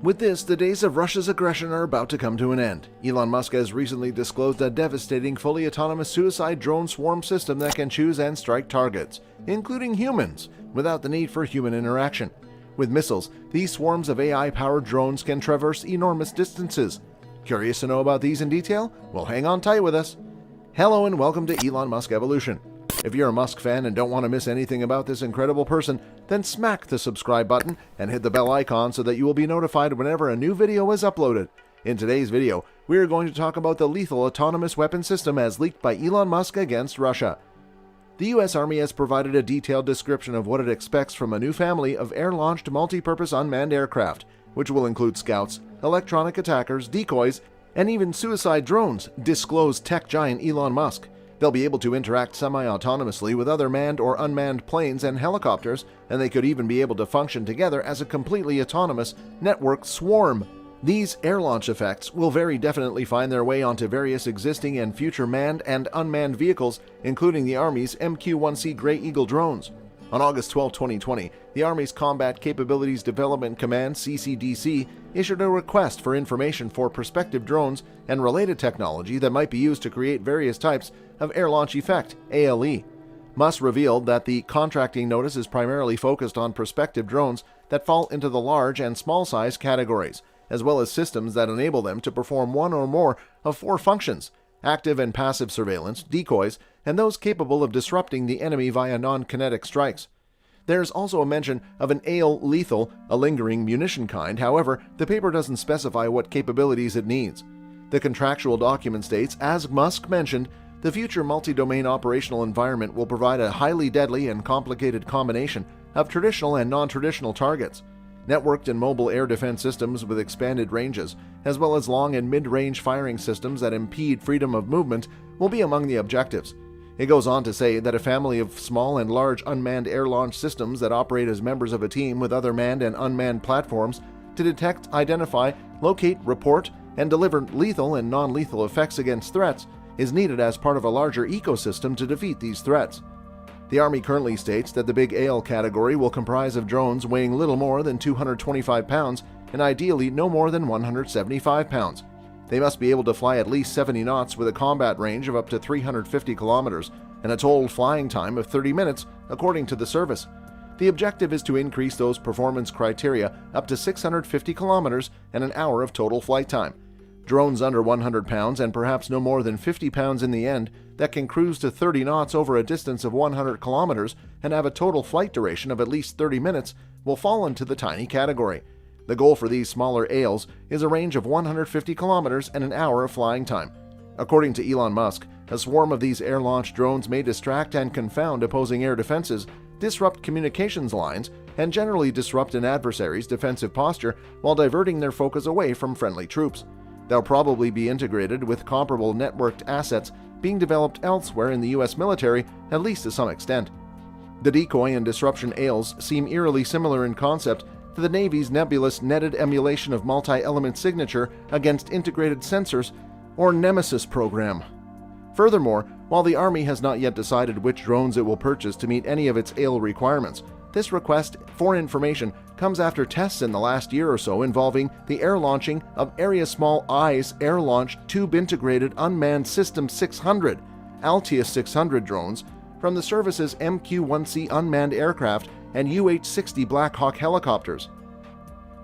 With this, the days of Russia's aggression are about to come to an end. Elon Musk has recently disclosed a devastating, fully autonomous suicide drone swarm system that can choose and strike targets, including humans, without the need for human interaction. With missiles, these swarms of AI-powered drones can traverse enormous distances. Curious to know about these in detail? Well, hang on tight with us. Hello and welcome to Elon Musk Evolution. If you're a Musk fan and don't want to miss anything about this incredible person, then smack the subscribe button and hit the bell icon so that you will be notified whenever a new video is uploaded. In today's video, we are going to talk about the lethal autonomous weapon system as leaked by Elon Musk against Russia. The U.S. Army has provided a detailed description of what it expects from a new family of air-launched multi-purpose unmanned aircraft, which will include scouts, electronic attackers, decoys, and even suicide drones, disclosed tech giant Elon Musk. They'll be able to interact semi-autonomously with other manned or unmanned planes and helicopters, and they could even be able to function together as a completely autonomous networked swarm. These air launch effects will very definitely find their way onto various existing and future manned and unmanned vehicles, including the Army's MQ-1C Grey Eagle drones. On August 12, 2020, the Army's Combat Capabilities Development Command, CCDC, issued a request for information for prospective drones and related technology that might be used to create various types of air launch effect, ALE. Musk revealed that the contracting notice is primarily focused on prospective drones that fall into the large and small size categories, as well as systems that enable them to perform one or more of four functions: active and passive surveillance, decoys, and those capable of disrupting the enemy via non-kinetic strikes. There's also a mention of an ALE lethal, a lingering munition kind. However, the paper doesn't specify what capabilities it needs. The contractual document states, as Musk mentioned, the future multi-domain operational environment will provide a highly deadly and complicated combination of traditional and non-traditional targets. Networked and mobile air defense systems with expanded ranges, as well as long and mid-range firing systems that impede freedom of movement, will be among the objectives. It goes on to say that a family of small and large unmanned air launch systems that operate as members of a team with other manned and unmanned platforms to detect, identify, locate, report, and deliver lethal and non-lethal effects against threats is needed as part of a larger ecosystem to defeat these threats. The Army currently states that the big AL category will comprise of drones weighing little more than 225 pounds and ideally no more than 175 pounds. They must be able to fly at least 70 knots with a combat range of up to 350 kilometers and a total flying time of 30 minutes, according to the service. The objective is to increase those performance criteria up to 650 kilometers and an hour of total flight time. Drones under 100 pounds and perhaps no more than 50 pounds in the end that can cruise to 30 knots over a distance of 100 kilometers and have a total flight duration of at least 30 minutes will fall into the tiny category. The goal for these smaller ALs is a range of 150 kilometers and an hour of flying time. According to Elon Musk, a swarm of these air-launched drones may distract and confound opposing air defenses, disrupt communications lines, and generally disrupt an adversary's defensive posture while diverting their focus away from friendly troops. They'll probably be integrated with comparable networked assets being developed elsewhere in the U.S. military, at least to some extent. The decoy and disruption ALs seem eerily similar in concept to the Navy's nebulous netted emulation of multi-element signature against integrated sensors, or Nemesis program. Furthermore, while the Army has not yet decided which drones it will purchase to meet any of its AL requirements, this request for information comes after tests in the last year or so involving the air launching of Area Small I's air-launched tube-integrated unmanned System 600, Altius 600 drones from the service's MQ-1C unmanned aircraft and UH-60 Black Hawk helicopters.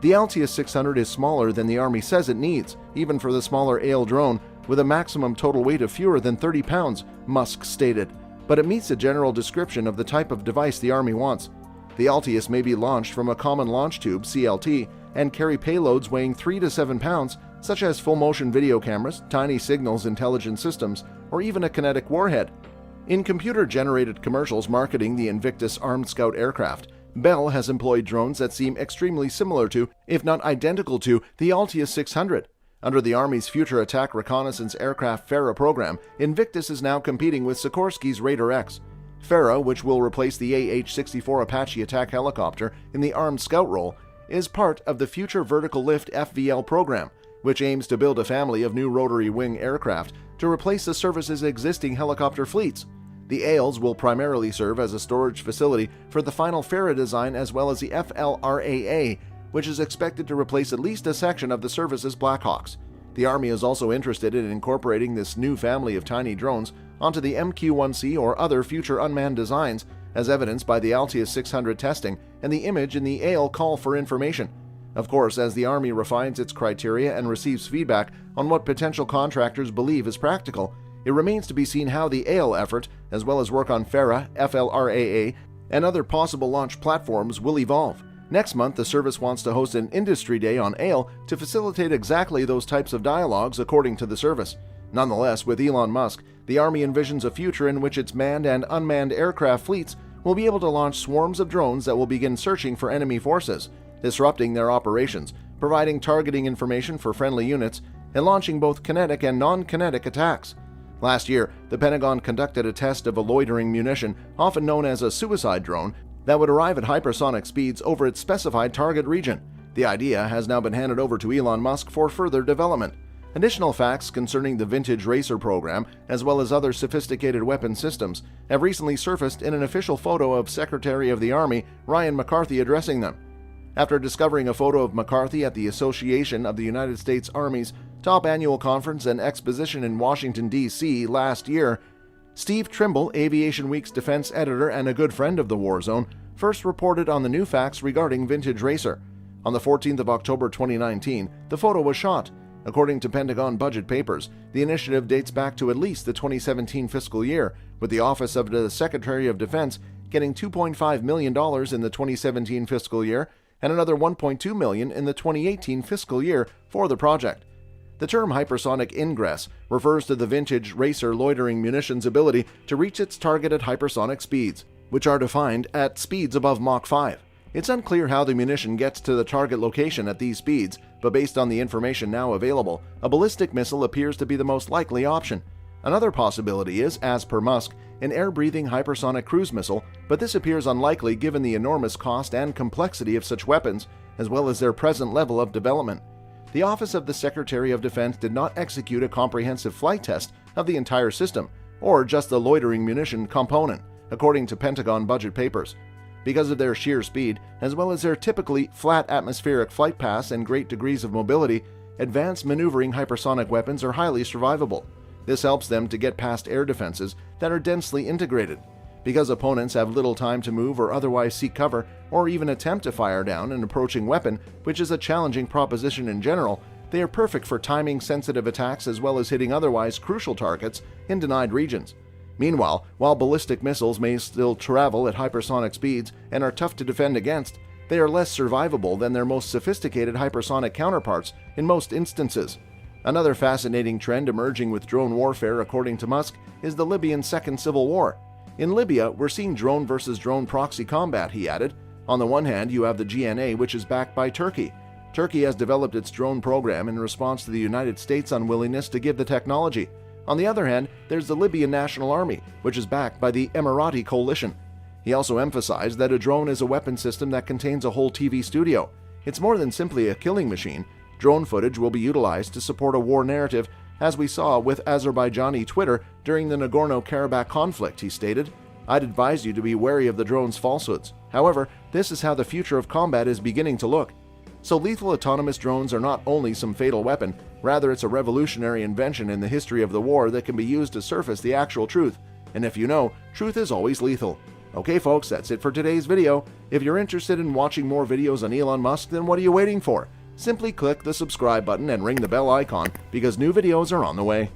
The Altius 600 is smaller than the Army says it needs, even for the smaller AL drone, with a maximum total weight of fewer than 30 pounds, Musk stated, but it meets a general description of the type of device the Army wants. The Altius may be launched from a common launch tube, CLT, and carry payloads weighing 3 to 7 pounds, such as full-motion video cameras, tiny signals intelligence systems, or even a kinetic warhead. In computer-generated commercials marketing the Invictus Armed Scout aircraft, Bell has employed drones that seem extremely similar to, if not identical to, the Altius 600. Under the Army's Future Attack Reconnaissance Aircraft FARA program, Invictus is now competing with Sikorsky's Raider X. FARA, which will replace the AH-64 Apache attack helicopter in the Armed Scout role, is part of the Future Vertical Lift FVL program, which aims to build a family of new rotary wing aircraft to replace the service's existing helicopter fleets. The ALs will primarily serve as a storage facility for the final FARA design as well as the FLRAA, which is expected to replace at least a section of the service's Black Hawks. The Army is also interested in incorporating this new family of tiny drones onto the MQ-1C or other future unmanned designs, as evidenced by the Altius 600 testing and the image in the AIL call for information. Of course, as the Army refines its criteria and receives feedback on what potential contractors believe is practical, it remains to be seen how the AIL effort, as well as work on FARA, FLRAA, and other possible launch platforms will evolve. Next month, the service wants to host an industry day on AIL to facilitate exactly those types of dialogues, according to the service. Nonetheless, with Elon Musk, the Army envisions a future in which its manned and unmanned aircraft fleets will be able to launch swarms of drones that will begin searching for enemy forces, disrupting their operations, providing targeting information for friendly units, and launching both kinetic and non-kinetic attacks. Last year, the Pentagon conducted a test of a loitering munition, often known as a suicide drone, that would arrive at hypersonic speeds over its specified target region. The idea has now been handed over to Elon Musk for further development. Additional facts concerning the Vintage Racer program, as well as other sophisticated weapon systems, have recently surfaced in an official photo of Secretary of the Army Ryan McCarthy addressing them. After discovering a photo of McCarthy at the Association of the United States Army's top annual conference and exposition in Washington, D.C. last year, Steve Trimble, Aviation Week's defense editor and a good friend of the War Zone, first reported on the new facts regarding Vintage Racer. On the 14th of October 2019, the photo was shot. According to Pentagon budget papers, the initiative dates back to at least the 2017 fiscal year, with the Office of the Secretary of Defense getting $2.5 million in the 2017 fiscal year and another $1.2 million in the 2018 fiscal year for the project. The term hypersonic ingress refers to the Vintage Racer loitering munition's ability to reach its targeted hypersonic speeds, which are defined at speeds above Mach 5. It's unclear how the munition gets to the target location at these speeds, but based on the information now available, a ballistic missile appears to be the most likely option. Another possibility is, as per Musk, an air-breathing hypersonic cruise missile, but this appears unlikely given the enormous cost and complexity of such weapons, as well as their present level of development. The Office of the Secretary of Defense did not execute a comprehensive flight test of the entire system, or just the loitering munition component, according to Pentagon budget papers. Because of their sheer speed, as well as their typically flat atmospheric flight paths and great degrees of mobility, advanced maneuvering hypersonic weapons are highly survivable. This helps them to get past air defenses that are densely integrated. Because opponents have little time to move or otherwise seek cover, or even attempt to fire down an approaching weapon, which is a challenging proposition in general, they are perfect for timing-sensitive attacks as well as hitting otherwise crucial targets in denied regions. Meanwhile, while ballistic missiles may still travel at hypersonic speeds and are tough to defend against, they are less survivable than their most sophisticated hypersonic counterparts in most instances. Another fascinating trend emerging with drone warfare, according to Musk, is the Libyan Second Civil War. In Libya, we're seeing drone versus drone proxy combat, he added. On the one hand, you have the GNA, which is backed by Turkey. Turkey has developed its drone program in response to the United States' unwillingness to give the technology. On the other hand, there's the Libyan National Army, which is backed by the Emirati coalition. He also emphasized that a drone is a weapon system that contains a whole TV studio. It's more than simply a killing machine. Drone footage will be utilized to support a war narrative, as we saw with Azerbaijani Twitter during the Nagorno-Karabakh conflict, he stated. I'd advise you to be wary of the drone's falsehoods. However, this is how the future of combat is beginning to look. So lethal autonomous drones are not only some fatal weapon, rather it's a revolutionary invention in the history of the war that can be used to surface the actual truth. And if you know, truth is always lethal. Okay folks, that's it for today's video. If you're interested in watching more videos on Elon Musk, then what are you waiting for? Simply click the subscribe button and ring the bell icon because new videos are on the way.